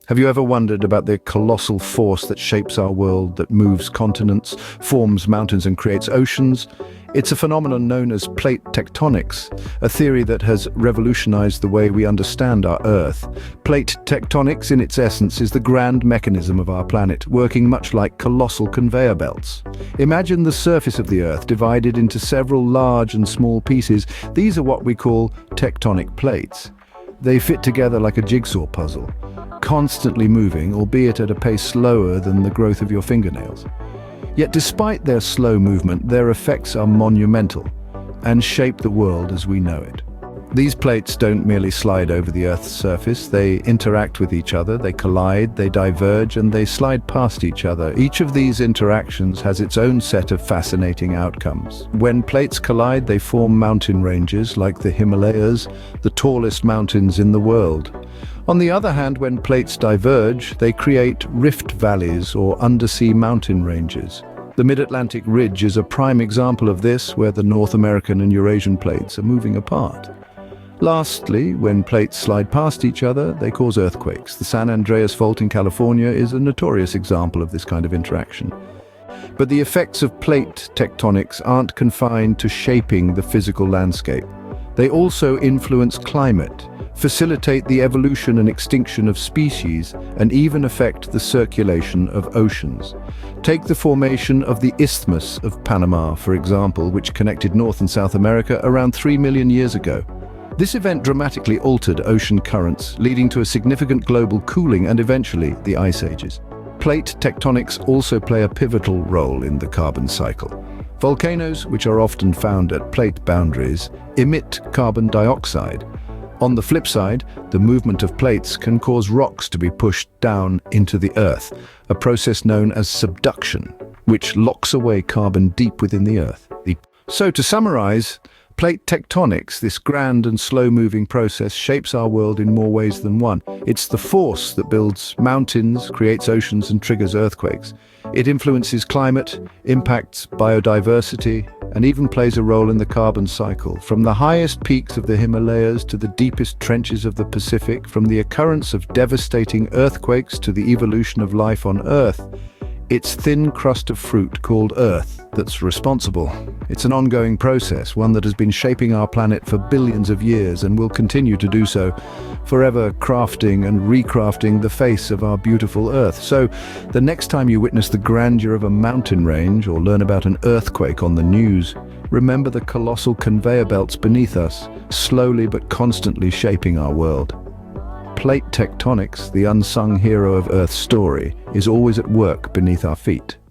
Have you ever wondered about the colossal force that shapes our world, that moves continents, forms mountains and creates oceans? It's a phenomenon known as plate tectonics, a theory that has revolutionized the way we understand our Earth. Plate tectonics, in its essence, is the grand mechanism of our planet, working much like colossal conveyor belts. Imagine the surface of the Earth divided into several large and small pieces. These are what we call tectonic plates. They fit together like a jigsaw puzzle, constantly moving, albeit at a pace slower than the growth of your fingernails. Yet despite their slow movement, their effects are monumental and shape the world as we know it. These plates don't merely slide over the Earth's surface, they interact with each other, they collide, they diverge, and they slide past each other. Each of these interactions has its own set of fascinating outcomes. When plates collide, they form mountain ranges like the Himalayas, the tallest mountains in the world. On the other hand, when plates diverge, they create rift valleys or undersea mountain ranges. The Mid-Atlantic Ridge is a prime example of this, where the North American and Eurasian plates are moving apart. Lastly, when plates slide past each other, they cause earthquakes. The San Andreas Fault in California is a notorious example of this kind of interaction. But the effects of plate tectonics aren't confined to shaping the physical landscape. They also influence climate, facilitate the evolution and extinction of species, and even affect the circulation of oceans. Take the formation of the Isthmus of Panama, for example, which connected North and South America around 3 million years ago. This event dramatically altered ocean currents, leading to a significant global cooling and eventually the ice ages. Plate tectonics also play a pivotal role in the carbon cycle. Volcanoes, which are often found at plate boundaries, emit carbon dioxide. On the flip side, the movement of plates can cause rocks to be pushed down into the Earth, a process known as subduction, which locks away carbon deep within the Earth. So to summarize, plate tectonics, this grand and slow-moving process, shapes our world in more ways than one. It's the force that builds mountains, creates oceans, and triggers earthquakes. It influences climate, impacts biodiversity, and even plays a role in the carbon cycle. From the highest peaks of the Himalayas to the deepest trenches of the Pacific, from the occurrence of devastating earthquakes to the evolution of life on Earth, it's thin crust of fruit called Earth that's responsible. It's an ongoing process, one that has been shaping our planet for billions of years and will continue to do so, forever crafting and recrafting the face of our beautiful Earth. So, the next time you witness the grandeur of a mountain range or learn about an earthquake on the news, remember the colossal conveyor belts beneath us, slowly but constantly shaping our world. Plate tectonics, the unsung hero of Earth's story, is always at work beneath our feet.